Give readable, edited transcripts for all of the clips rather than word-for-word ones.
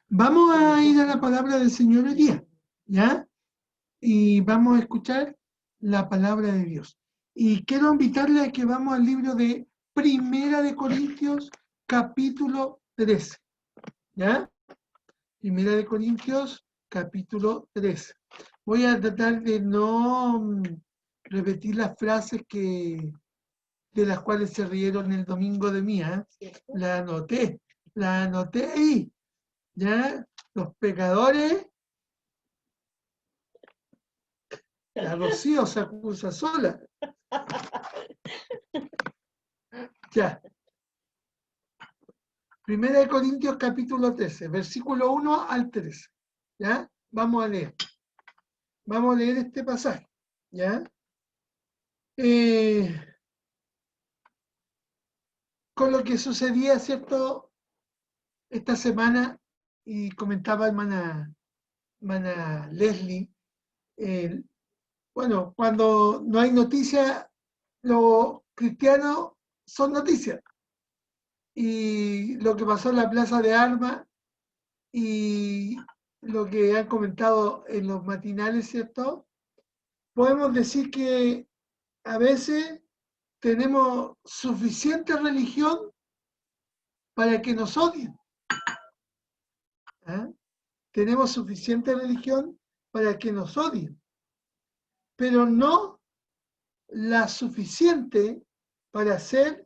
Vamos a ir a la palabra del Señor hoy día, ¿ya? Y vamos a escuchar la palabra de Dios. Y quiero invitarle a que vamos al libro de Primera de Corintios, capítulo 13, ¿ya? Primera de Corintios, capítulo 13. Voy a tratar de no repetir las frases de las cuales se rieron el domingo de mí, ¿eh? La anoté ahí. ¿Ya? Los pecadores, la Rocío se acusa sola. Ya. Primera de Corintios capítulo 13, versículo 1 al 13. ¿Ya? Vamos a leer. Vamos a leer este pasaje. ¿Ya? Con lo que sucedía, ¿cierto? Esta semana, y comentaba hermana Leslie, bueno, cuando no hay noticia, los cristianos son noticias. Y lo que pasó en la Plaza de Armas y lo que han comentado en los matinales, ¿cierto? Podemos decir que a veces tenemos suficiente religión para que nos odien. ¿Ah? Tenemos suficiente religión para que nos odien, pero no la suficiente para hacer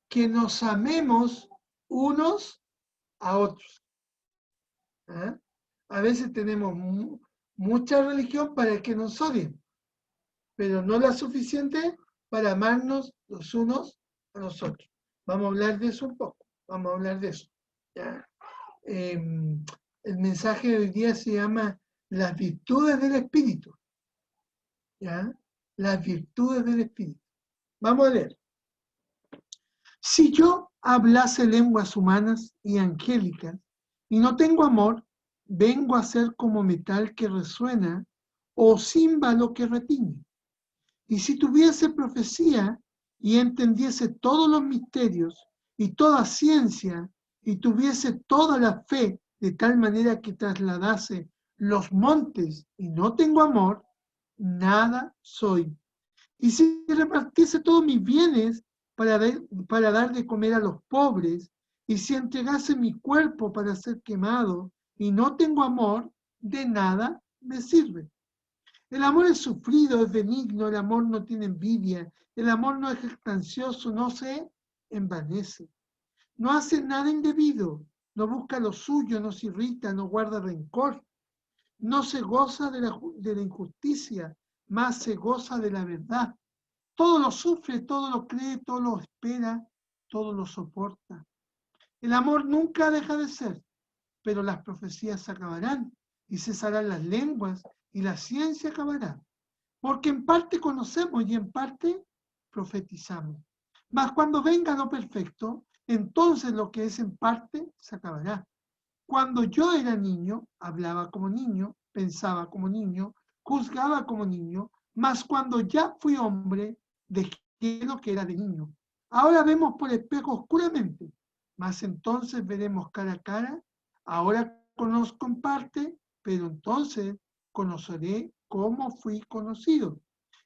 que nos amemos unos a otros. ¿Ah? A veces tenemos mucha religión para que nos odien, pero no la suficiente para amarnos los unos a los otros. Vamos a hablar de eso un poco, vamos a hablar de eso. ¿Ya? El mensaje de hoy día se llama las virtudes del Espíritu. ¿Ya? Las virtudes del Espíritu. Vamos a leer. Si yo hablase lenguas humanas y angélicas y no tengo amor, vengo a ser como metal que resuena o címbalo que retiñe. Y si tuviese profecía y entendiese todos los misterios y toda ciencia y tuviese toda la fe de tal manera que trasladase los montes y no tengo amor, nada soy. Y si repartiese todos mis bienes para dar de comer a los pobres, y si entregase mi cuerpo para ser quemado y no tengo amor, de nada me sirve. El amor es sufrido, es benigno, el amor no tiene envidia, el amor no es jactancioso, no se envanece, no hace nada indebido, no busca lo suyo, no se irrita, no guarda rencor, no se goza de la injusticia, más se goza de la verdad. Todo lo sufre, todo lo cree, todo lo espera, todo lo soporta. El amor nunca deja de ser, pero las profecías se acabarán y cesarán las lenguas y la ciencia acabará. Porque en parte conocemos y en parte profetizamos. Mas cuando venga lo perfecto, entonces lo que es en parte se acabará. Cuando yo era niño, hablaba como niño, pensaba como niño, juzgaba como niño, mas cuando ya fui hombre, dejé lo que era de niño. Ahora vemos por espejo oscuramente, mas entonces veremos cara a cara. Ahora conozco en parte, pero entonces conoceré cómo fui conocido.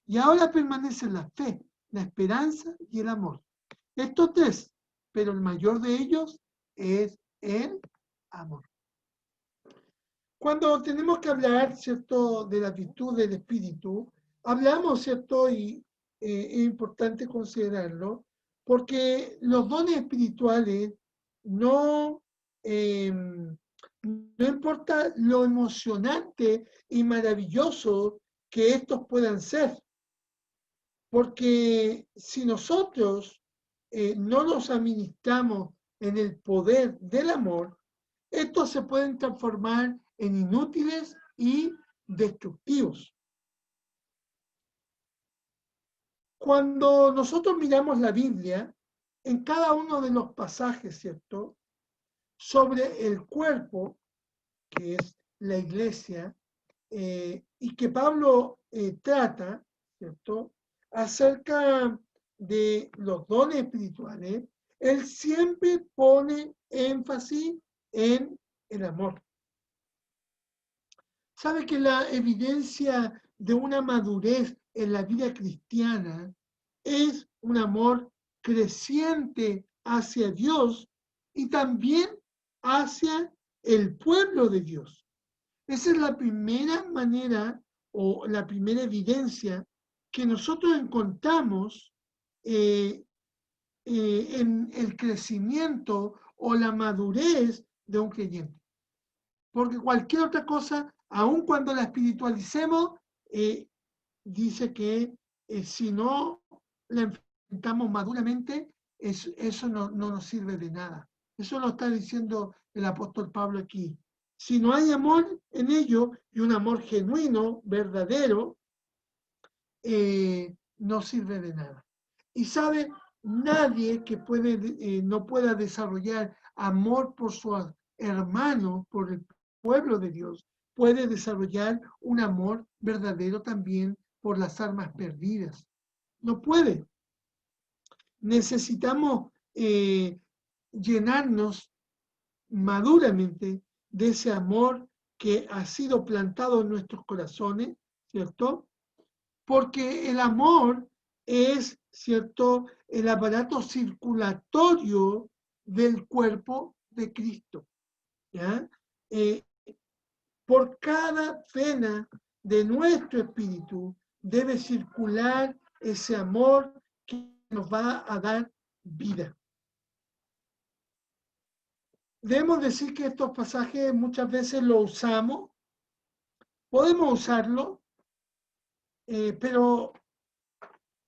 Y ahora permanecen la fe, la esperanza y el amor. Estos tres, pero el mayor de ellos es el amor. Cuando tenemos que hablar, ¿cierto?, de la virtud del espíritu, hablamos, ¿cierto?, y es importante considerarlo, porque los dones espirituales no, no importa lo emocionante y maravilloso que estos puedan ser, porque si nosotros no los administramos en el poder del amor, estos se pueden transformar en inútiles y destructivos. Cuando nosotros miramos la Biblia, en cada uno de los pasajes, ¿cierto?, sobre el cuerpo, que es la iglesia, y que Pablo trata, ¿cierto?, acerca de los dones espirituales, él siempre pone énfasis en el amor. ¿Sabe que la evidencia de una madurez en la vida cristiana es un amor creciente hacia Dios y también hacia el pueblo de Dios? Esa es la primera manera o la primera evidencia que nosotros encontramos en el crecimiento o la madurez de un creyente. Porque cualquier otra cosa, aun cuando la espiritualicemos, dice que si no la enfrentamos maduramente, eso no nos sirve de nada. Eso lo está diciendo el apóstol Pablo aquí. Si no hay amor en ello, y un amor genuino, verdadero, no sirve de nada. Y sabe, nadie que no pueda desarrollar amor por su hermano, por el pueblo de Dios, puede desarrollar un amor verdadero también por las almas perdidas. No puede. Necesitamos llenarnos maduramente de ese amor que ha sido plantado en nuestros corazones, ¿cierto? Porque el amor es, ¿cierto?, el aparato circulatorio del cuerpo de Cristo, ¿ya? Por cada vena de nuestro espíritu debe circular ese amor que nos va a dar vida. Debemos decir que estos pasajes muchas veces los usamos, podemos usarlo, pero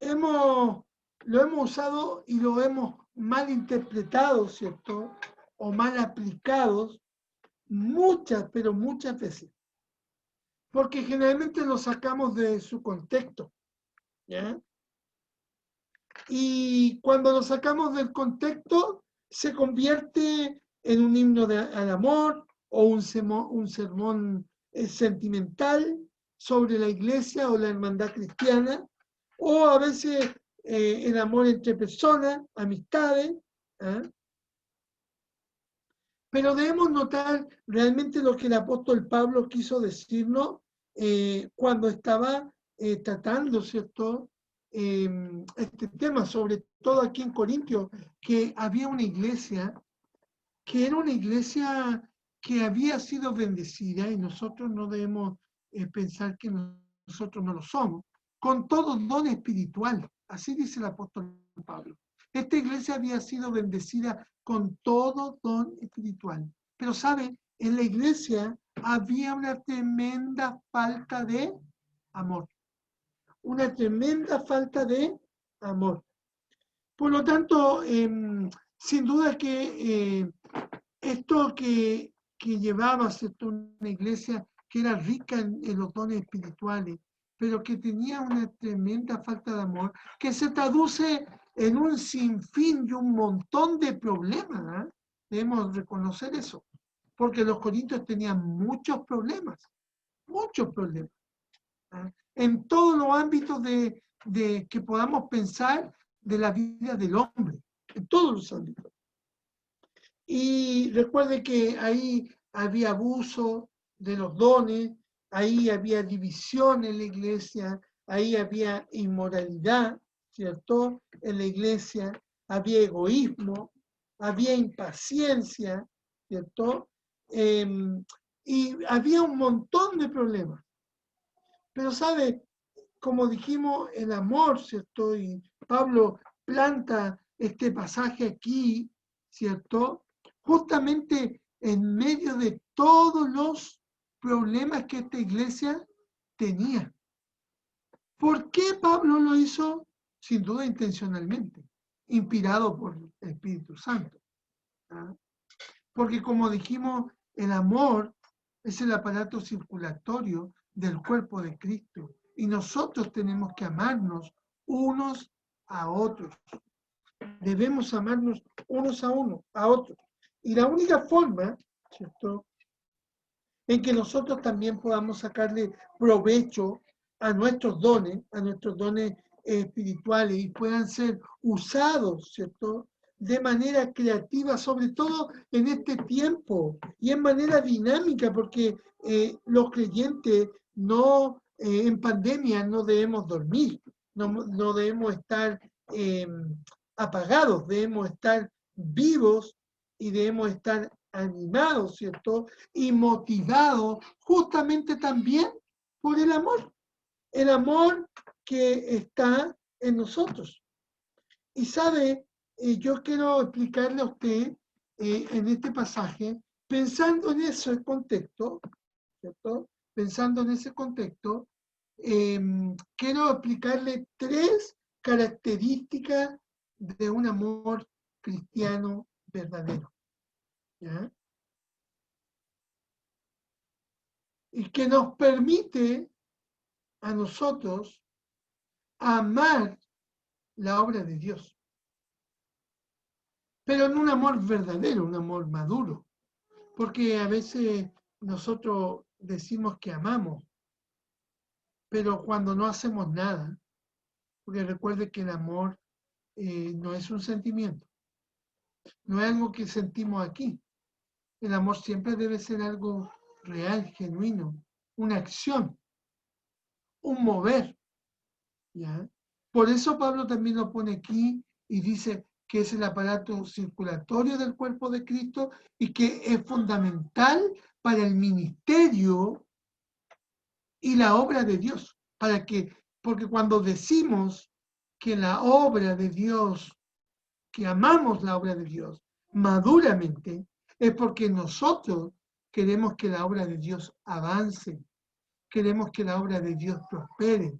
lo hemos usado y lo hemos mal interpretado, ¿cierto? O mal aplicados muchas, pero muchas veces. Porque generalmente lo sacamos de su contexto, ¿ya? Y cuando lo sacamos del contexto, se convierte en un himno al amor o un sermón sentimental sobre la iglesia o la hermandad cristiana, o a veces el amor entre personas, amistades, ¿eh? Pero debemos notar realmente lo que el apóstol Pablo quiso decirnos cuando estaba tratando, ¿cierto?, este tema, sobre todo aquí en Corintios, que había una iglesia, que era una iglesia que había sido bendecida, y nosotros no debemos pensar que nosotros no lo somos, con todo don espiritual, así dice el apóstol Pablo. Esta iglesia había sido bendecida con todo don espiritual. Pero, ¿sabe? En la iglesia había una tremenda falta de amor. Una tremenda falta de amor. Por lo tanto, sin duda que esto que llevaba, ¿cierto?, una iglesia que era rica en los dones espirituales, pero que tenía una tremenda falta de amor, que se traduce en un sinfín y un montón de problemas, ¿eh? Debemos reconocer eso, porque los corintios tenían muchos problemas, ¿eh? En todos los ámbitos de que podamos pensar de la vida del hombre, en todos los ámbitos. Y recuerde que ahí había abuso de los dones, ahí había división en la iglesia, ahí había inmoralidad, ¿cierto? En la iglesia había egoísmo, había impaciencia, ¿cierto? Y había un montón de problemas. Pero, ¿sabe? Como dijimos, el amor, ¿cierto? Y Pablo planta este pasaje aquí, ¿cierto? Justamente en medio de todos los problemas que esta iglesia tenía. ¿Por qué Pablo lo hizo? Sin duda intencionalmente, inspirado por el Espíritu Santo, ¿ah? Porque, como dijimos, el amor es el aparato circulatorio del cuerpo de Cristo. Y nosotros tenemos que amarnos unos a otros. Debemos amarnos unos a otros. Y la única forma, ¿cierto?, en que nosotros también podamos sacarle provecho a nuestros dones espirituales, y puedan ser usados, ¿cierto?, de manera creativa, sobre todo en este tiempo, y en manera dinámica, porque los creyentes no, en pandemia no debemos dormir, no debemos estar apagados, debemos estar vivos y debemos estar animados, ¿cierto? Y motivados justamente también por el amor que está en nosotros. Y sabe, yo quiero explicarle a usted en este pasaje, pensando en ese contexto, ¿cierto? Pensando en ese contexto, quiero explicarle 3 características de un amor cristiano verdadero. ¿Ya? Y que nos permite a nosotros amar la obra de Dios. Pero en un amor verdadero, un amor maduro. Porque a veces nosotros decimos que amamos, pero cuando no hacemos nada, porque recuerde que el amor no es un sentimiento, no es algo que sentimos aquí. El amor siempre debe ser algo real, genuino, una acción, un mover. ¿Ya? Por eso Pablo también lo pone aquí y dice que es el aparato circulatorio del cuerpo de Cristo y que es fundamental para el ministerio y la obra de Dios. Porque cuando decimos que la obra de Dios, que amamos la obra de Dios maduramente, es porque nosotros queremos que la obra de Dios avance, queremos que la obra de Dios prospere,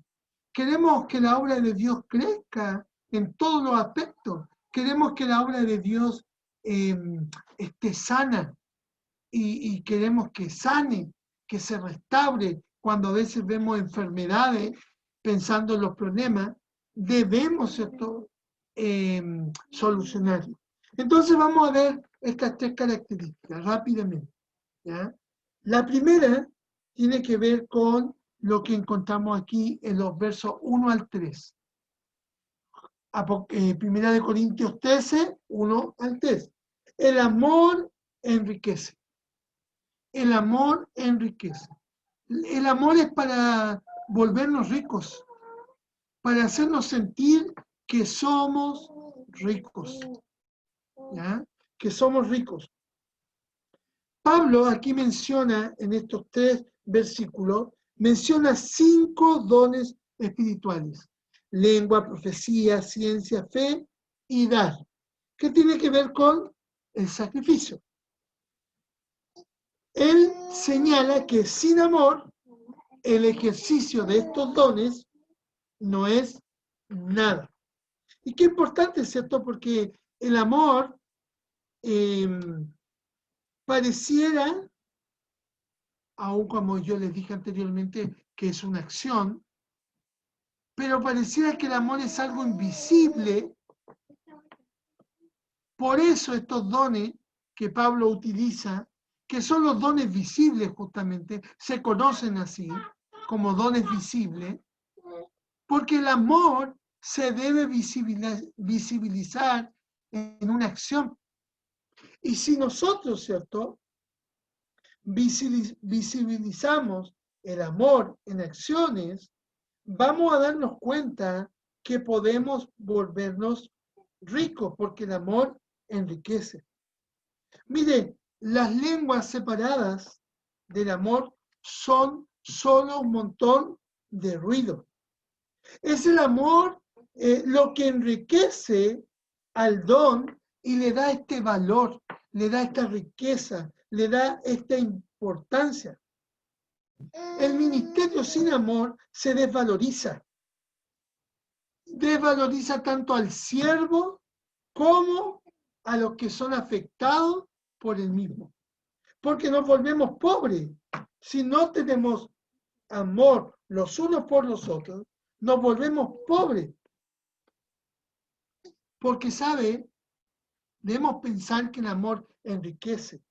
queremos que la obra de Dios crezca en todos los aspectos, queremos que la obra de Dios esté sana y queremos que sane, que se restaure. Cuando a veces vemos enfermedades, pensando en los problemas, debemos, ¿cierto?, solucionarlos. Entonces vamos a ver estas 3 características rápidamente. ¿Ya? La primera tiene que ver con lo que encontramos aquí en los versos 1 al 3. Primera de Corintios 13, 1 al 3. El amor enriquece. El amor enriquece. El amor es para volvernos ricos, para hacernos sentir que somos ricos. ¿Ya? Que somos ricos. Pablo aquí menciona, en estos 3 versículos, menciona 5 dones espirituales: lengua, profecía, ciencia, fe y dar, que tiene que ver con el sacrificio. Él señala que sin amor, el ejercicio de estos dones no es nada. Y qué importante, ¿cierto? Porque el amor pareciera, aun como yo les dije anteriormente, que es una acción, pero pareciera que el amor es algo invisible. Por eso estos dones que Pablo utiliza, que son los dones visibles justamente, se conocen así, como dones visibles, porque el amor se debe visibilizar en una acción. Y si nosotros, ¿cierto?, visibilizamos el amor en acciones, vamos a darnos cuenta que podemos volvernos ricos, porque el amor enriquece. Mire, las lenguas separadas del amor son solo un montón de ruido. Es el amor lo que enriquece al don y le da este valor, le da esta riqueza, le da esta importancia. El ministerio sin amor se desvaloriza. Desvaloriza tanto al siervo como a los que son afectados por el mismo. Porque nos volvemos pobres. Si no tenemos amor los unos por los otros, nos volvemos pobres. Porque, ¿sabe? Debemos pensar que el amor enriquece.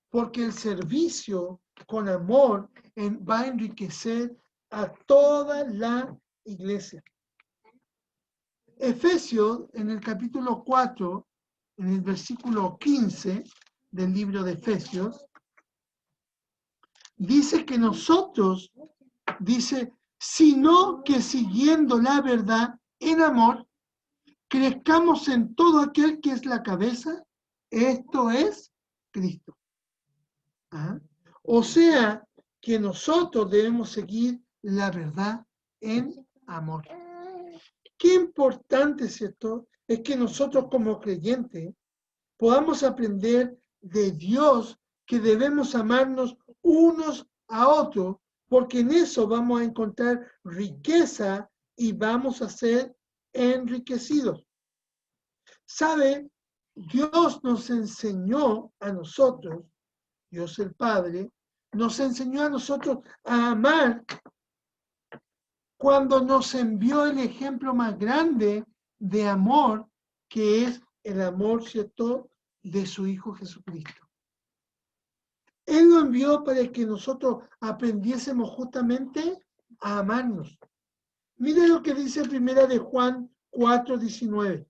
Porque el servicio con amor va a enriquecer a toda la iglesia. Efesios, en el capítulo 4, en el versículo 15 del libro de Efesios, dice que nosotros, dice, sino que siguiendo la verdad en amor, crezcamos en todo aquel que es la cabeza, esto es Cristo. ¿Ah? O sea, que nosotros debemos seguir la verdad en amor. Qué importante, ¿cierto? Es que nosotros como creyentes podamos aprender de Dios que debemos amarnos unos a otros, porque en eso vamos a encontrar riqueza y vamos a ser enriquecidos. ¿Sabe? Dios nos enseñó a nosotros, Dios el Padre, nos enseñó a nosotros a amar cuando nos envió el ejemplo más grande de amor, que es el amor, ¿cierto?, de su Hijo Jesucristo. Él lo envió para que nosotros aprendiésemos justamente a amarnos. Mire lo que dice Primera de Juan 4:19.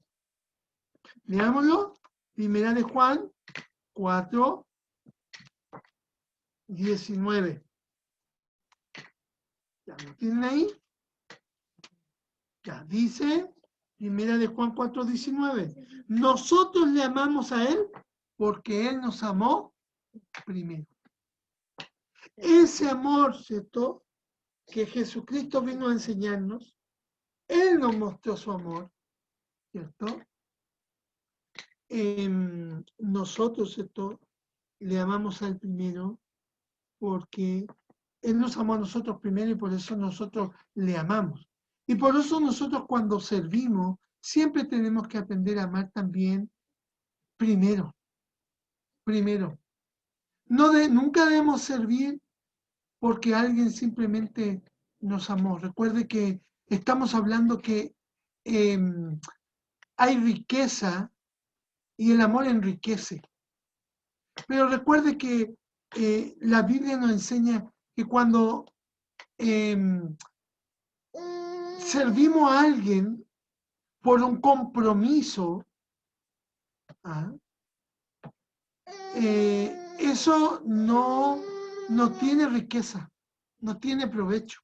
Leámoslo. Primera de Juan 4:19. ¿Ya lo tienen ahí? Ya dice Primera de Juan 4:19. Nosotros le amamos a Él porque Él nos amó primero. Ese amor, ¿cierto?, que Jesucristo vino a enseñarnos, Él nos mostró su amor, ¿cierto? Nosotros, ¿cierto?, le amamos a Él primero porque Él nos amó a nosotros primero y por eso nosotros le amamos. Y por eso nosotros cuando servimos siempre tenemos que aprender a amar también primero. Nunca debemos servir porque alguien simplemente nos amó. Recuerde que estamos hablando que hay riqueza y el amor enriquece. Pero recuerde que la Biblia nos enseña que cuando servimos a alguien por un compromiso, eso no tiene riqueza, no tiene provecho.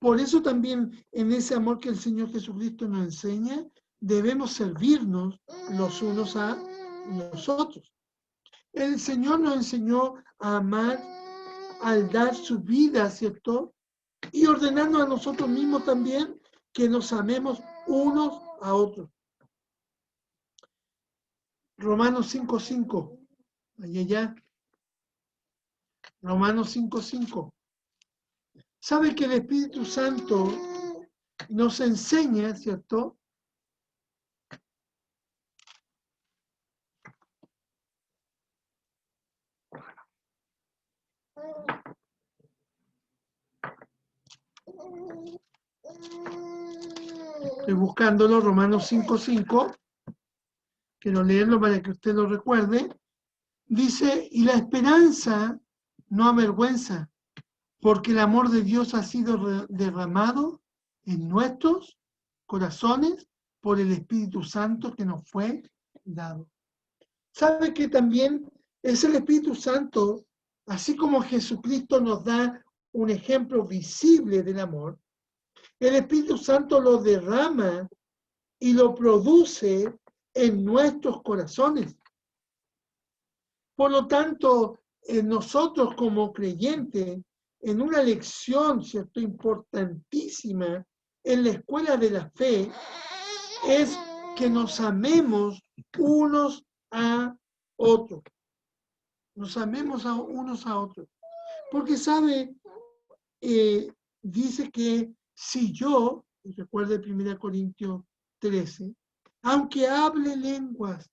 Por eso también en ese amor que el Señor Jesucristo nos enseña, debemos servirnos los unos a los otros. El Señor nos enseñó a amar al dar su vida, ¿cierto? Y ordenarnos a nosotros mismos también que nos amemos unos a otros. Romanos 5:5. Allá. Romanos 5:5. ¿Sabe que el Espíritu Santo nos enseña, ¿cierto? Estoy buscándolo, Romanos 5:5. Quiero leerlo para que usted lo recuerde. Dice, y la esperanza no avergüenza, porque el amor de Dios ha sido derramado en nuestros corazones por el Espíritu Santo que nos fue dado. ¿Sabe que también es el Espíritu Santo, así como Jesucristo nos da un ejemplo visible del amor, el Espíritu Santo lo derrama y lo produce en nuestros corazones? Por lo tanto, nosotros como creyentes, en una lección, ¿cierto?, importantísima en la escuela de la fe, es que nos amemos unos a otros. Nos amemos a unos a otros. Porque, ¿sabe? Dice que si yo, recuerde 1 Corintios 13, aunque hable lenguas,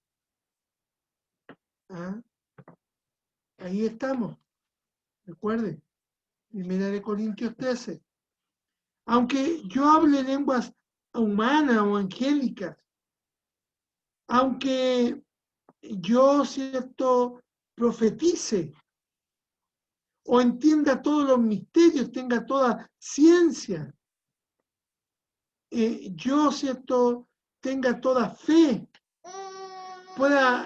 ahí estamos, recuerde, 1 Corintios 13, aunque yo hable lenguas humanas o angélicas, aunque yo, ¿cierto?, profetice o entienda todos los misterios, tenga toda ciencia, yo, ¿cierto?, tenga toda fe, pueda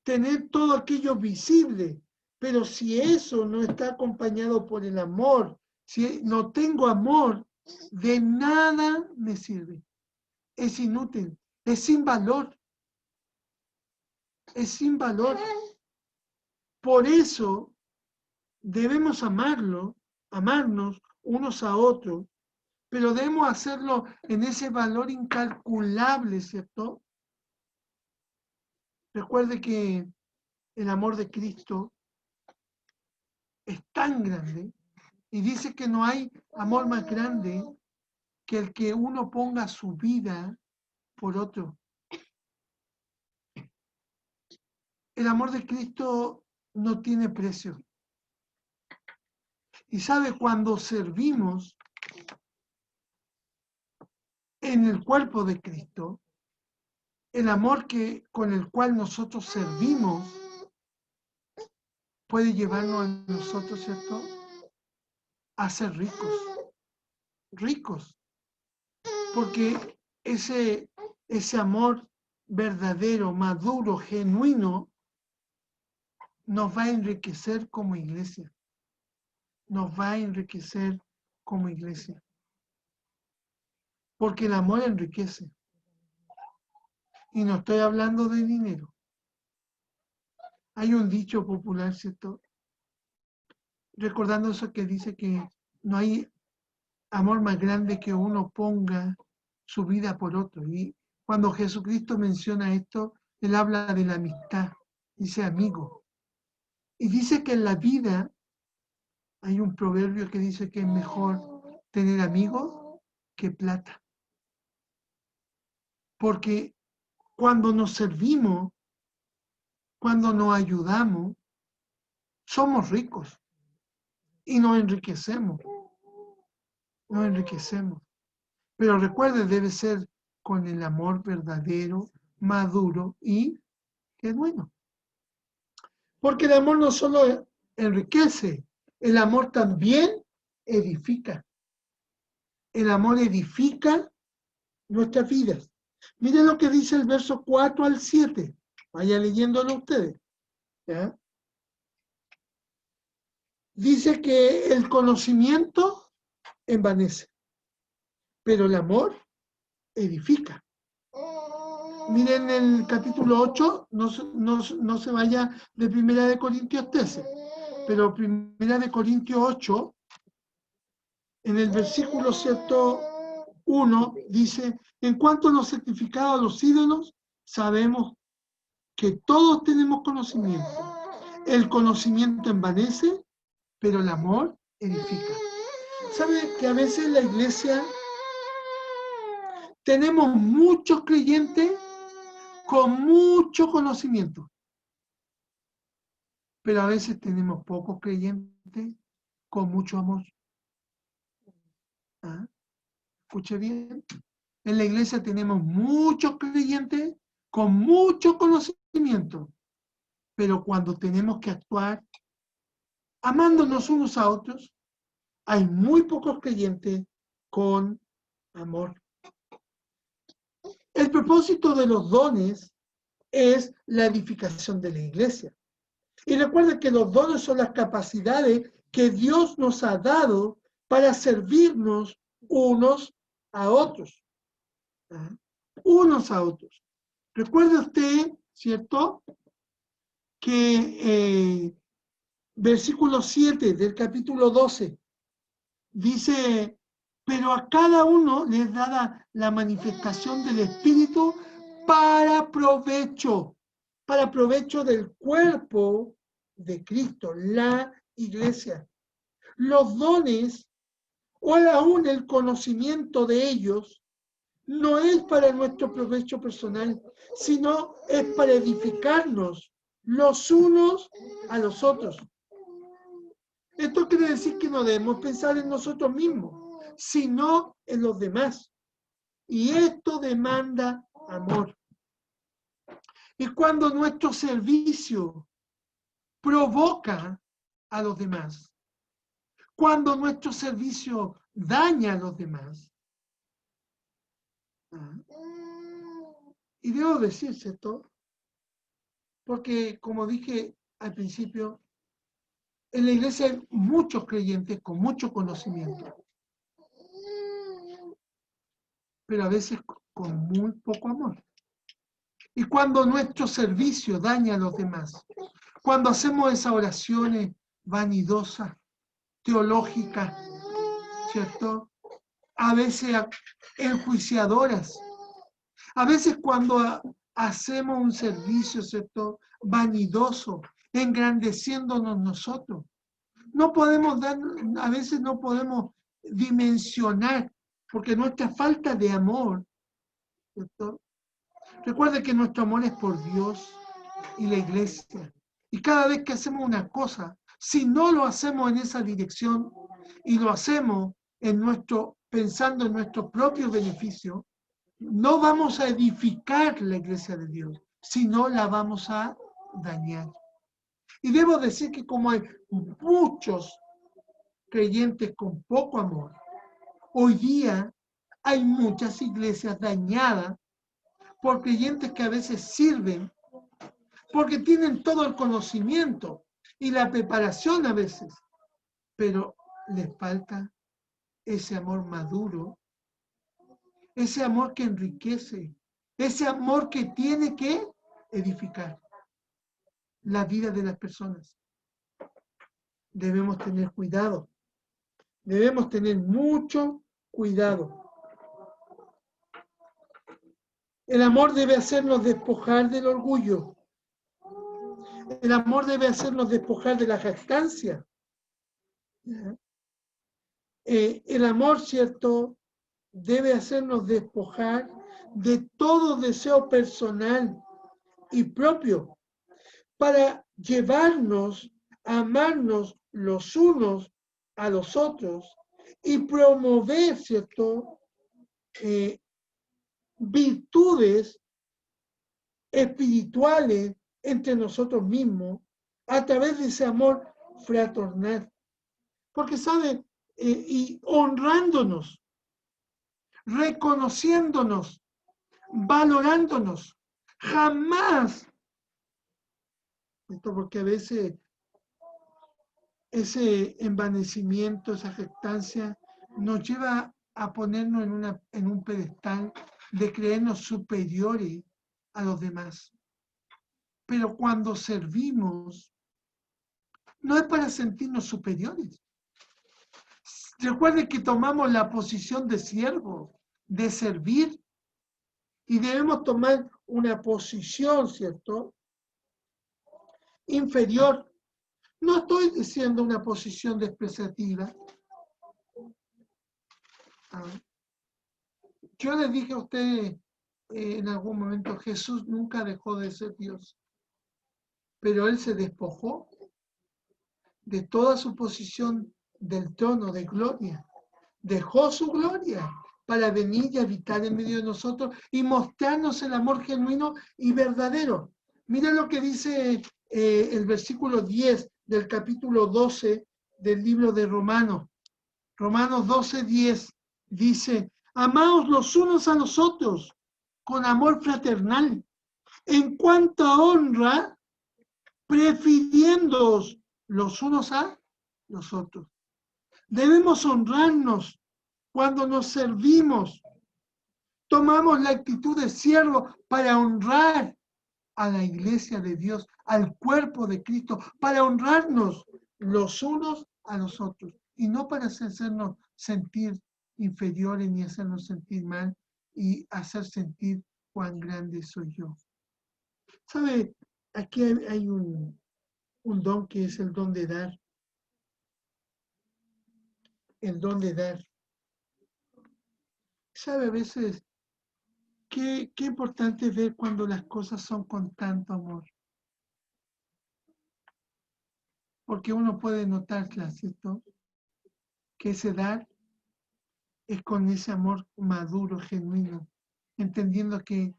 tener todo aquello visible, pero si eso no está acompañado por el amor, si no tengo amor, de nada me sirve. Es inútil, es sin valor. Es sin valor. Por eso debemos amarnos unos a otros, pero debemos hacerlo en ese valor incalculable, ¿cierto? Recuerde que el amor de Cristo es tan grande y dice que no hay amor más grande que el que uno ponga su vida por otro. El amor de Cristo no tiene precio. Y sabe, cuando servimos en el cuerpo de Cristo, el amor con el cual nosotros servimos puede llevarnos a nosotros, ¿cierto?, a ser ricos, porque ese amor verdadero, maduro, genuino, nos va a enriquecer como iglesia, porque el amor enriquece, y no estoy hablando de dinero. Hay un dicho popular, ¿cierto?, recordando eso, que dice que no hay amor más grande que uno ponga su vida por otro. Y cuando Jesucristo menciona esto, Él habla de la amistad, dice amigo. Y dice que en la vida hay un proverbio que dice que es mejor tener amigos que plata. Porque cuando nos servimos, cuando nos ayudamos, somos ricos y nos enriquecemos. Pero recuerde, debe ser con el amor verdadero, maduro y genuino. Porque el amor no solo enriquece, el amor también edifica. El amor edifica nuestras vidas. Miren lo que dice el verso 4 al 7. Vaya leyéndolo ustedes. ¿Ya? Dice que el conocimiento envanece, pero el amor edifica. Miren el capítulo 8, no se vaya de 1 Corintios 13, pero 1 Corintios 8, en el versículo 1, dice: en cuanto a los sacrificados a los ídolos, sabemos que todos tenemos conocimiento. El conocimiento envanece, pero el amor edifica. ¿Sabe que a veces en la iglesia tenemos muchos creyentes con mucho conocimiento, pero a veces tenemos pocos creyentes con mucho amor? ¿Ah? Escuche bien. En la iglesia tenemos muchos creyentes con mucho conocimiento, pero cuando tenemos que actuar amándonos unos a otros, hay muy pocos creyentes con amor. El propósito de los dones es la edificación de la iglesia. Y recuerden que los dones son las capacidades que Dios nos ha dado para servirnos unos a otros. Unos a otros. Recuerde usted, ¿cierto?, que versículo 7 del capítulo 12 dice: pero a cada uno le es dada la manifestación del Espíritu para provecho del cuerpo de Cristo, la iglesia. Los dones, o aún el conocimiento de ellos, no es para nuestro provecho personal, sino es para edificarnos los unos a los otros. Esto quiere decir que no debemos pensar en nosotros mismos, sino en los demás. Y esto demanda amor. Y cuando nuestro servicio provoca a los demás, cuando nuestro servicio daña a los demás, Y debo decir, ¿cierto? Porque como dije al principio, en la iglesia hay muchos creyentes con mucho conocimiento, pero a veces con muy poco amor. Y cuando nuestro servicio daña a los demás, cuando hacemos esas oraciones vanidosas, teológicas, ¿cierto? A veces enjuiciadoras, a veces cuando hacemos un servicio, ¿cierto? Vanidoso, engrandeciéndonos nosotros. No podemos dar, a veces no podemos dimensionar, porque nuestra falta de amor, ¿cierto? Recuerde que nuestro amor es por Dios y la iglesia. Y cada vez que hacemos una cosa, si no lo hacemos en esa dirección y lo hacemos pensando en nuestro propio beneficio, no vamos a edificar la iglesia de Dios, sino la vamos a dañar. Y debo decir que como hay muchos creyentes con poco amor, hoy día hay muchas iglesias dañadas por creyentes que a veces sirven porque tienen todo el conocimiento y la preparación a veces, pero les falta ese amor maduro, ese amor que enriquece, ese amor que tiene que edificar la vida de las personas. Debemos tener cuidado, debemos tener mucho cuidado. El amor debe hacernos despojar del orgullo. El amor debe hacernos despojar de la jactancia. El amor, ¿cierto?, debe hacernos despojar de todo deseo personal y propio para llevarnos a amarnos los unos a los otros y promover, ¿cierto?, virtudes espirituales entre nosotros mismos a través de ese amor fraternal. Porque, ¿saben? Y honrándonos, reconociéndonos, valorándonos. Jamás, esto porque a veces ese envanecimiento, esa jactancia, nos lleva a ponernos en un pedestal de creernos superiores a los demás. Pero cuando servimos, no es para sentirnos superiores. Recuerden que tomamos la posición de siervo, de servir, y debemos tomar una posición, ¿cierto?, inferior. No estoy diciendo una posición despreciativa. Yo les dije a ustedes en algún momento, Jesús nunca dejó de ser Dios, pero Él se despojó de toda su posición del trono de gloria. Dejó su gloria para venir y habitar en medio de nosotros y mostrarnos el amor genuino y verdadero. Mira lo que dice el versículo 10 del capítulo 12 del libro de Romanos. Romanos 12:10 dice, amaos los unos a los otros con amor fraternal, en cuanto a honra, prefiriéndoos los unos a los otros. Debemos honrarnos cuando nos servimos. Tomamos la actitud de siervo para honrar a la iglesia de Dios, al cuerpo de Cristo, para honrarnos los unos a los otros y no para hacernos sentir inferiores ni hacernos sentir mal y hacer sentir cuán grande soy yo. ¿Sabe? Aquí hay un don que es el don de dar. El don de dar. ¿Sabe? A veces, qué importante es ver cuando las cosas son con tanto amor. Porque uno puede notarla, ¿cierto? Que ese dar es con ese amor maduro, genuino, entendiendo que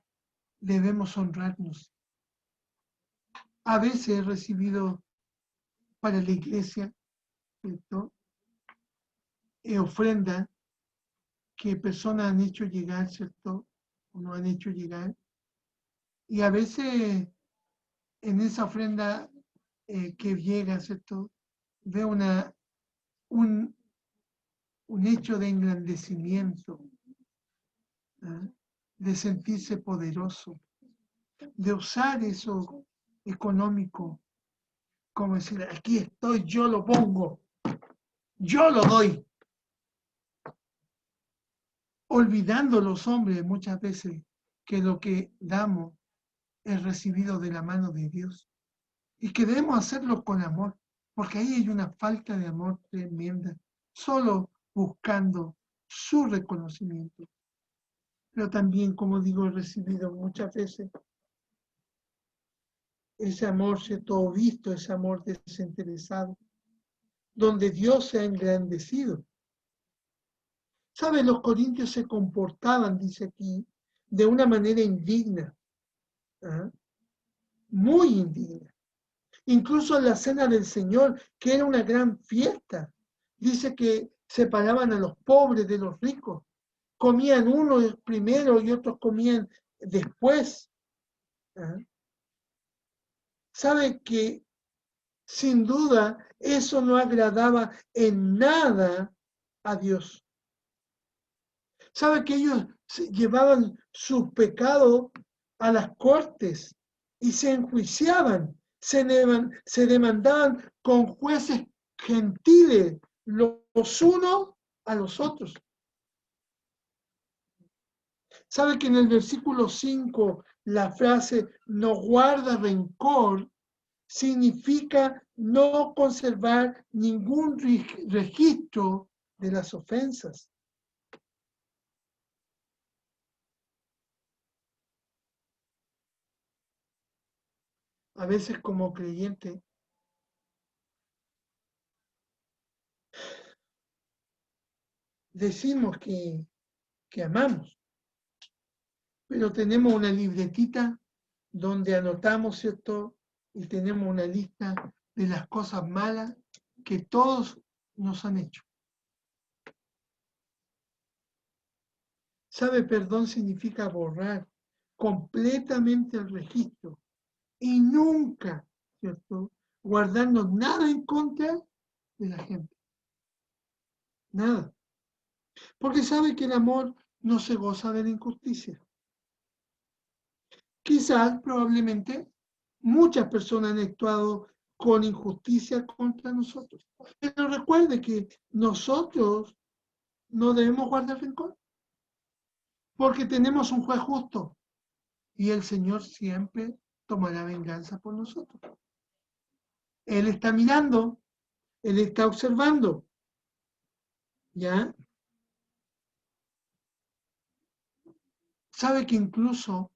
debemos honrarnos. A veces he recibido para la iglesia, ¿cierto?, ofrenda que personas han hecho llegar, ¿cierto?, o no han hecho llegar, Y a veces en esa ofrenda que llega, ¿cierto? Veo un, un hecho de engrandecimiento, ¿ah? De sentirse poderoso, de usar eso económico, como decir, aquí estoy, yo lo pongo, yo lo doy, olvidando los hombres muchas veces que lo que damos es recibido de la mano de Dios y que debemos hacerlo con amor, porque ahí hay una falta de amor tremenda, solo buscando su reconocimiento. Pero también, como digo, he recibido muchas veces ese amor, ¿cierto? Visto, ese amor desinteresado, donde Dios se ha engrandecido. ¿Sabe? Los corintios se comportaban, dice aquí, de una manera indigna, ¿ah? Muy indigna. Incluso en la cena del Señor, que era una gran fiesta, dice que separaban a los pobres de los ricos. Comían unos primero y otros comían después. ¿Ah? ¿Sabe que sin duda eso no agradaba en nada a Dios? ¿Sabe que ellos llevaban sus pecados a las cortes y se enjuiciaban, se demandaban con jueces gentiles los unos a los otros? ¿Sabe que en el versículo 5 la frase no guarda rencor significa no conservar ningún registro de las ofensas? A veces como creyente decimos que amamos, pero tenemos una libretita donde anotamos, ¿cierto? Y tenemos una lista de las cosas malas que todos nos han hecho. ¿Sabe? Perdón significa borrar completamente el registro y nunca, ¿cierto? Guardarnos nada en contra de la gente. Nada. Porque sabe que el amor no se goza de la injusticia. Quizás, probablemente, muchas personas han actuado con injusticia contra nosotros. Pero recuerde que nosotros no debemos guardar rencor, porque tenemos un juez justo y el Señor siempre tomará venganza por nosotros. Él está mirando, Él está observando, ¿ya? Sabe que incluso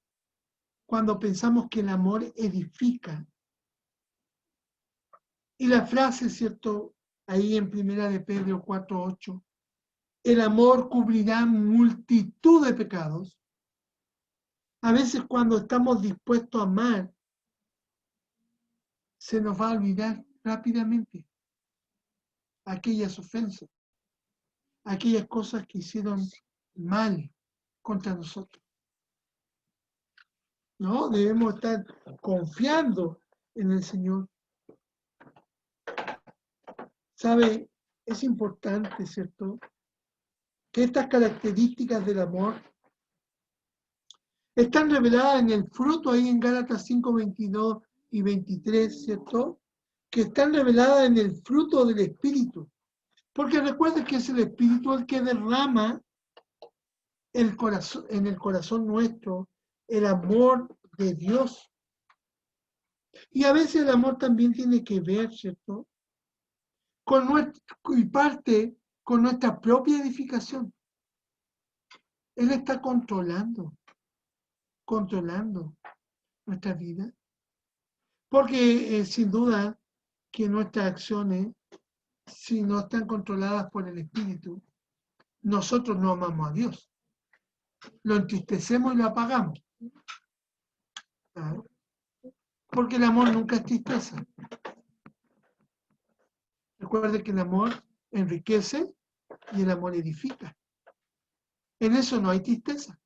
cuando pensamos que el amor edifica, y la frase, ¿cierto? Ahí en Primera de Pedro 4:8, el amor cubrirá multitud de pecados. A veces cuando estamos dispuestos a amar, se nos va a olvidar rápidamente aquellas ofensas, aquellas cosas que hicieron mal contra nosotros. ¿No? Debemos estar confiando en el Señor. ¿Sabe? Es importante, ¿cierto? Que estas características del amor están reveladas en el fruto ahí en Gálatas 5:22 y 23, ¿cierto? Que están reveladas en el fruto del Espíritu. Porque recuerden que es el Espíritu el que derrama en el corazón nuestro el amor de Dios. Y a veces el amor también tiene que ver, ¿cierto? Y parte con nuestra propia edificación. Él está controlando nuestra vida. Porque sin duda que nuestras acciones, si no están controladas por el Espíritu, nosotros no amamos a Dios. Lo entristecemos y lo apagamos. ¿Ah? Porque el amor nunca es tristeza. Recuerde que el amor enriquece y el amor edifica. En eso no hay tristeza.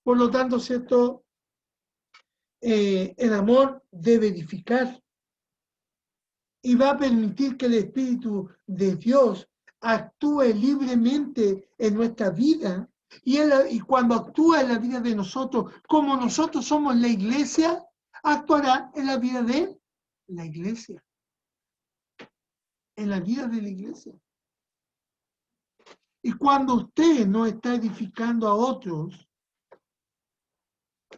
Por lo tanto, ¿cierto? El amor debe edificar y va a permitir que el Espíritu de Dios actúe libremente en nuestra vida y cuando actúa en la vida de nosotros, como nosotros somos la iglesia, actuará en la vida de la iglesia, en la vida de la iglesia. Y cuando usted no está edificando a otros,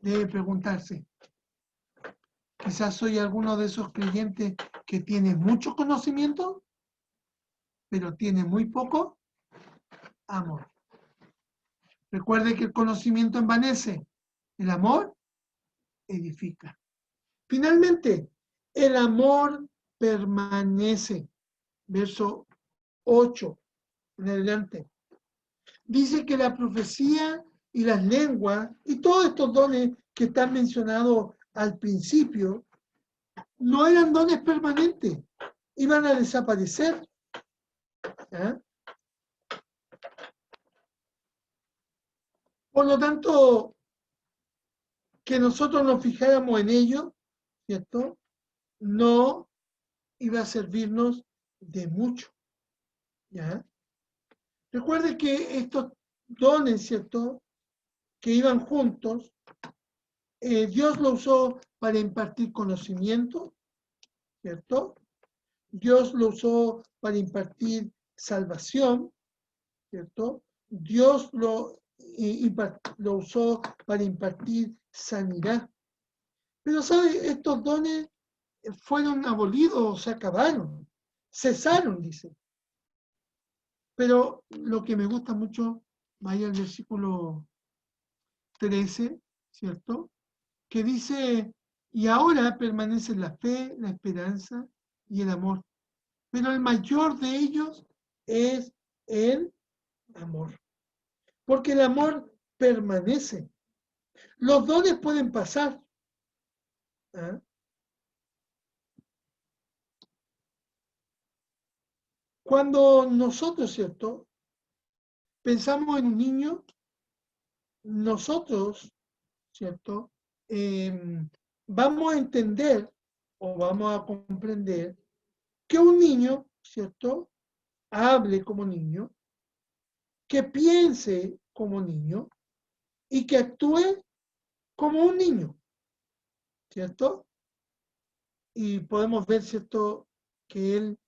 debe preguntarse, quizás soy alguno de esos creyentes que tiene mucho conocimiento, pero tiene muy poco amor. Recuerde que el conocimiento envanece, el amor edifica. Finalmente, el amor permanece. Verso 8 en adelante. Dice que la profecía y las lenguas y todos estos dones que están mencionados al principio no eran dones permanentes, iban a desaparecer. ¿Eh? Por lo tanto, que nosotros nos fijáramos en ello, ¿cierto? No iba a servirnos de mucho. ¿Ya? Recuerde que estos dones, ¿cierto? Que iban juntos, Dios lo usó para impartir conocimiento, ¿cierto? Dios lo usó para impartir salvación, ¿cierto? Dios lo usó para impartir sanidad. Pero, ¿sabe? Estos dones fueron abolidos, se acabaron, cesaron, dice. Pero lo que me gusta mucho, vaya al versículo 13, ¿cierto? Que dice, y ahora permanecen la fe, la esperanza y el amor. Pero el mayor de ellos es el amor. Porque el amor permanece. Los dones pueden pasar. ¿Ah? Cuando nosotros, ¿cierto? Pensamos en un niño, nosotros, ¿cierto? Vamos a entender o vamos a comprender que un niño, ¿cierto? Hable como niño, que piense como niño y que actúe como un niño, ¿cierto? Y podemos ver, ¿cierto? Que él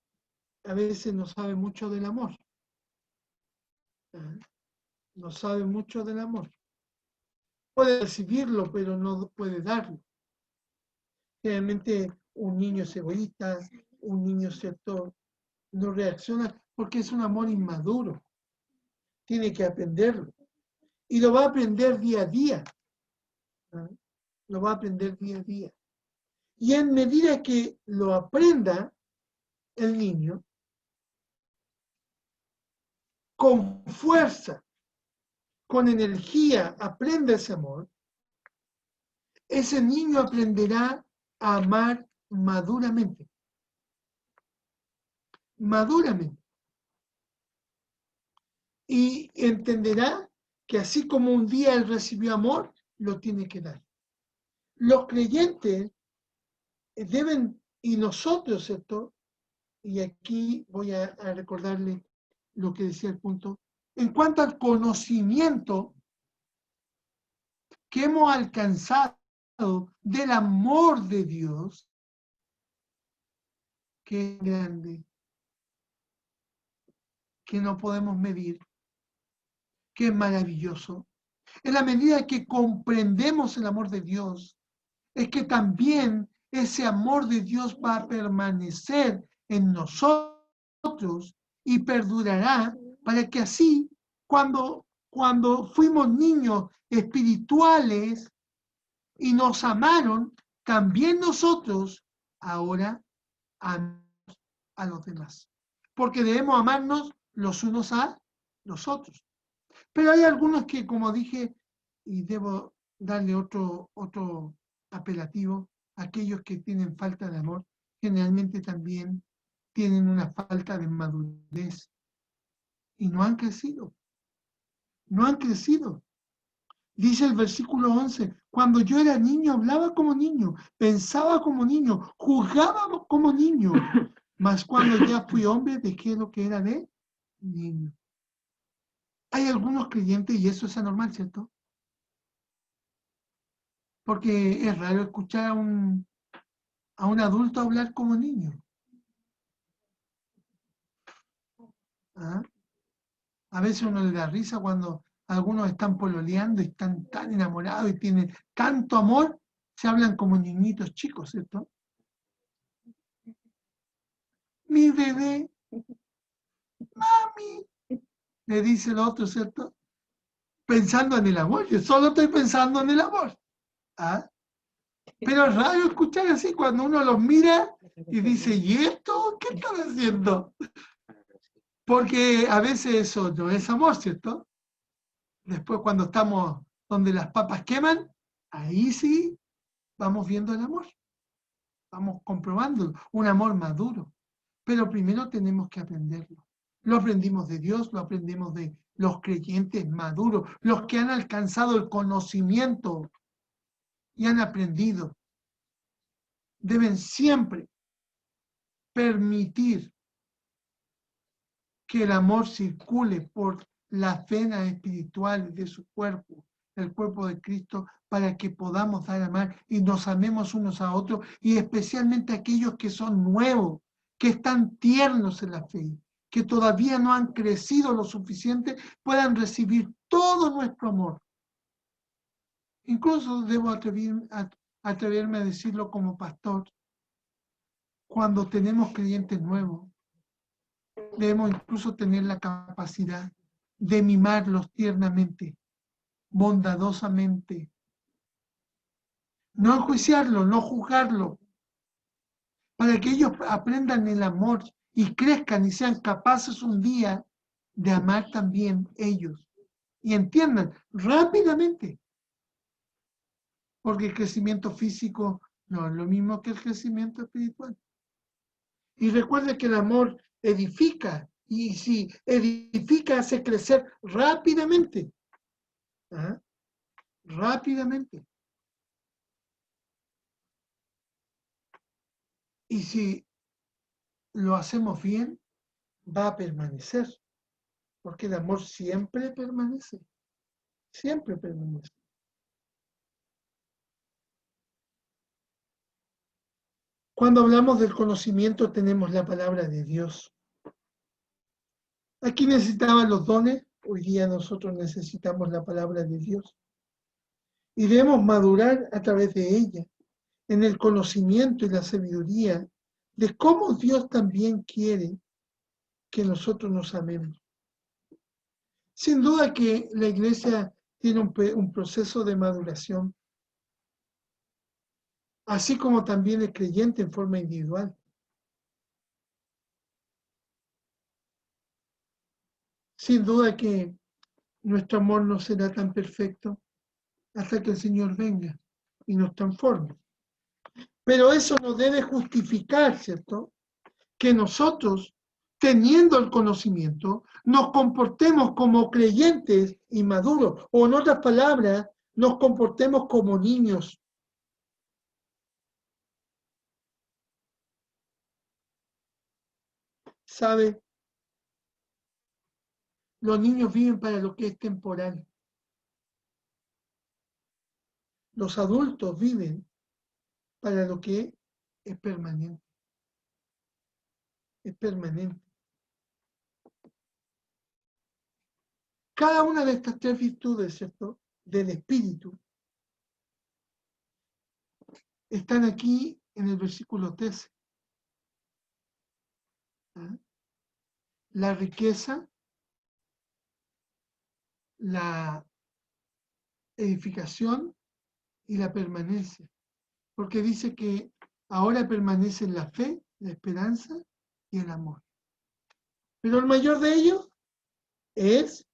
a veces no sabe mucho del amor. ¿Ah? No sabe mucho del amor. Puede recibirlo, pero no puede darlo. Generalmente un niño es egoísta, un niño, ¿cierto? No reacciona porque es un amor inmaduro. Tiene que aprenderlo. Y lo va a aprender día a día. ¿Ah? Lo va a aprender día a día. Y en medida que lo aprenda el niño, con fuerza, con energía, aprenda ese amor, ese niño aprenderá a amar maduramente. Maduramente. Y entenderá que así como un día él recibió amor, lo tiene que dar. Los creyentes deben, y nosotros, ¿cierto? Y aquí voy a recordarle lo que decía el punto. En cuanto al conocimiento que hemos alcanzado del amor de Dios, que es grande, que no podemos medir, que es maravilloso. En la medida que comprendemos el amor de Dios, es que también ese amor de Dios va a permanecer en nosotros y perdurará para que así, cuando fuimos niños espirituales y nos amaron, también nosotros ahora amamos a los demás. Porque debemos amarnos los unos a los otros. Pero hay algunos que, como dije, y debo darle otro apelativo, aquellos que tienen falta de amor, generalmente también tienen una falta de madurez y no han crecido. No han crecido. Dice el versículo 11, cuando yo era niño hablaba como niño, pensaba como niño, juzgaba como niño, mas cuando ya fui hombre dejé lo que era de niño. Hay algunos creyentes, y eso es anormal, ¿cierto? Porque es raro escuchar a un adulto hablar como niño. ¿Ah? A veces uno le da risa cuando algunos están pololeando y están tan enamorados y tienen tanto amor, se hablan como niñitos chicos, ¿cierto? Mi bebé, mami, le dice el otro, ¿cierto? Pensando en el amor, yo solo estoy pensando en el amor. ¿Ah? Pero es raro escuchar así cuando uno los mira y dice, ¿y esto? ¿Qué están haciendo? Porque a veces eso no es amor, ¿cierto? Después cuando estamos donde las papas queman, ahí sí vamos viendo el amor, vamos comprobando un amor maduro. Pero primero tenemos que aprenderlo. Lo aprendimos de Dios, lo aprendemos de los creyentes maduros, los que han alcanzado el conocimiento y han aprendido. Deben siempre permitir que el amor circule por las venas espirituales de su cuerpo, el cuerpo de Cristo, para que podamos dar a amar y nos amemos unos a otros, y especialmente aquellos que son nuevos, que están tiernos en la fe, que todavía no han crecido lo suficiente, puedan recibir todo nuestro amor. Incluso debo atreverme a decirlo como pastor, cuando tenemos creyentes nuevos, debemos incluso tener la capacidad de mimarlos tiernamente, bondadosamente. No enjuiciarlos, no juzgarlos, para que ellos aprendan el amor y crezcan y sean capaces un día de amar también ellos. Y entiendan rápidamente, porque el crecimiento físico no es lo mismo que el crecimiento espiritual. Y recuerde que el amor edifica, y si edifica hace crecer rápidamente. ¿Ah? Rápidamente. Y si lo hacemos bien, va a permanecer, porque el amor siempre permanece. Cuando hablamos del conocimiento tenemos la palabra de Dios. Aquí necesitaban los dones, hoy día nosotros necesitamos la palabra de Dios. Y debemos madurar a través de ella, en el conocimiento y la sabiduría de cómo Dios también quiere que nosotros nos amemos. Sin duda que la iglesia tiene un proceso de maduración, así como también el creyente en forma individual. Sin duda que nuestro amor no será tan perfecto hasta que el Señor venga y nos transforme. Pero eso no debe justificar, ¿cierto?, que nosotros, teniendo el conocimiento, nos comportemos como creyentes inmaduros, o en otras palabras, nos comportemos como niños. ¿Sabe? Los niños viven para lo que es temporal. Los adultos viven para lo que es permanente. Es permanente. Cada una de estas tres virtudes, ¿cierto?, del espíritu, están aquí en el versículo 13. ¿Ah? La riqueza, la edificación y la permanencia. Porque dice que ahora permanecen la fe, la esperanza y el amor. Pero el mayor de ellos es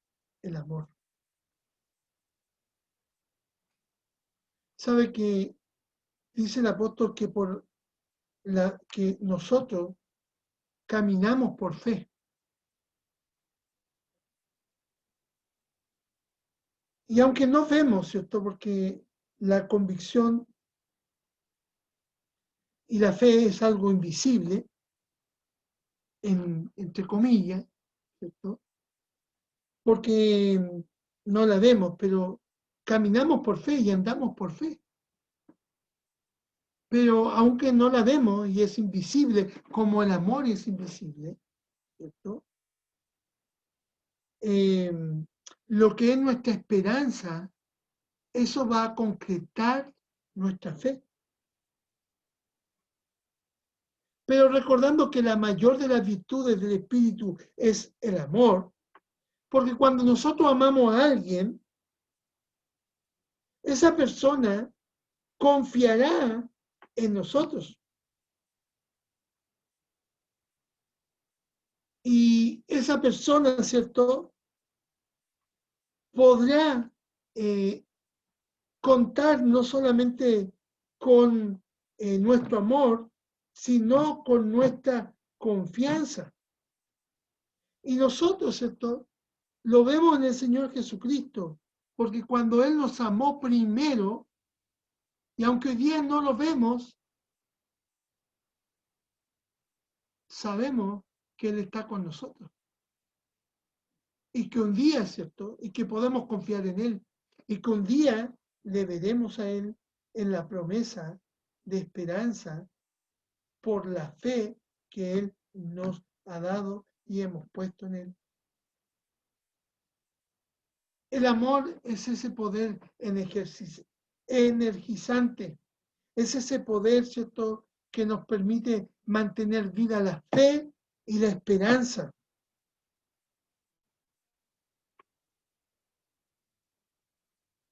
el amor. Sabe que dice el apóstol que que nosotros caminamos por fe. Y aunque no vemos, ¿cierto? Porque la convicción y la fe es algo invisible, entre comillas, ¿cierto? Porque no la vemos, pero caminamos por fe y andamos por fe. Pero aunque no la vemos y es invisible, como el amor es invisible, ¿cierto? Lo que es nuestra esperanza, eso va a concretar nuestra fe. Pero recordando que la mayor de las virtudes del Espíritu es el amor, porque cuando nosotros amamos a alguien, esa persona confiará en nosotros. Y esa persona, ¿cierto?, podrá contar no solamente con nuestro amor, sino con nuestra confianza. Y nosotros, ¿cierto?, lo vemos en el Señor Jesucristo, porque cuando Él nos amó primero, y aunque hoy día no lo vemos, sabemos que Él está con nosotros. Y que un día, ¿cierto?, y que podemos confiar en Él, y que un día le veremos a Él en la promesa de esperanza por la fe que Él nos ha dado y hemos puesto en Él. El amor es ese poder energizante, es ese poder, ¿cierto?, que nos permite mantener viva la fe y la esperanza.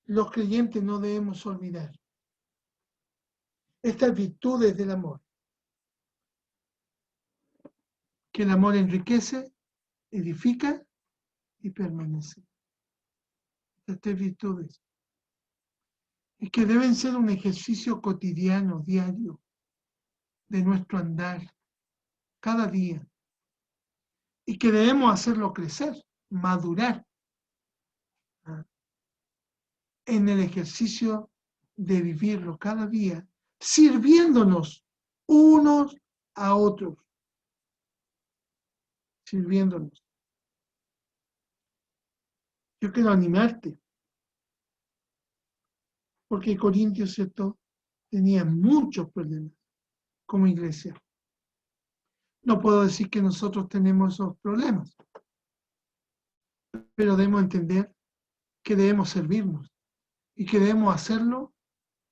Los creyentes no debemos olvidar estas virtudes del amor, que el amor enriquece, edifica y permanece. Estas tres virtudes. Y que deben ser un ejercicio cotidiano, diario, de nuestro andar, cada día. Y que debemos hacerlo crecer, madurar, ¿ah?, en el ejercicio de vivirlo cada día, sirviéndonos unos a otros. Sirviéndonos. Yo quiero animarte, porque Corintios, ¿cierto?, tenía muchos problemas como iglesia. No puedo decir que nosotros tenemos esos problemas, pero debemos entender que debemos servirnos y que debemos hacerlo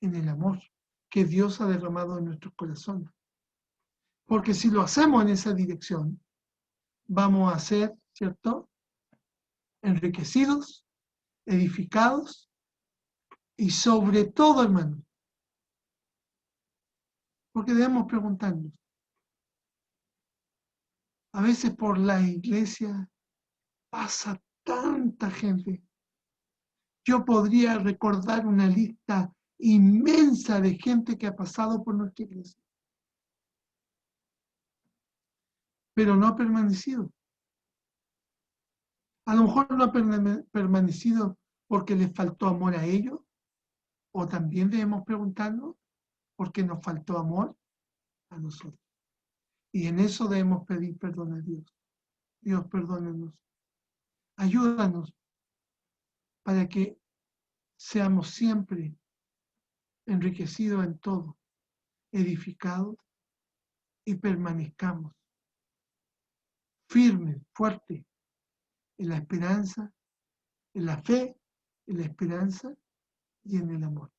en el amor que Dios ha derramado en nuestros corazones. Porque si lo hacemos en esa dirección, vamos a ser, ¿cierto?, enriquecidos, edificados y sobre todo, hermanos, porque debemos preguntarnos, a veces por la iglesia pasa tanta gente. Yo podría recordar una lista inmensa de gente que ha pasado por nuestra iglesia, pero no ha permanecido. A lo mejor no ha permanecido porque les faltó amor a ellos, o también debemos preguntarnos por qué nos faltó amor a nosotros. Y en eso debemos pedir perdón a Dios. Dios, perdónanos. Ayúdanos para que seamos siempre enriquecidos en todo, edificados y permanezcamos firmes, fuertes en la esperanza, en la fe, en la esperanza y en el amor.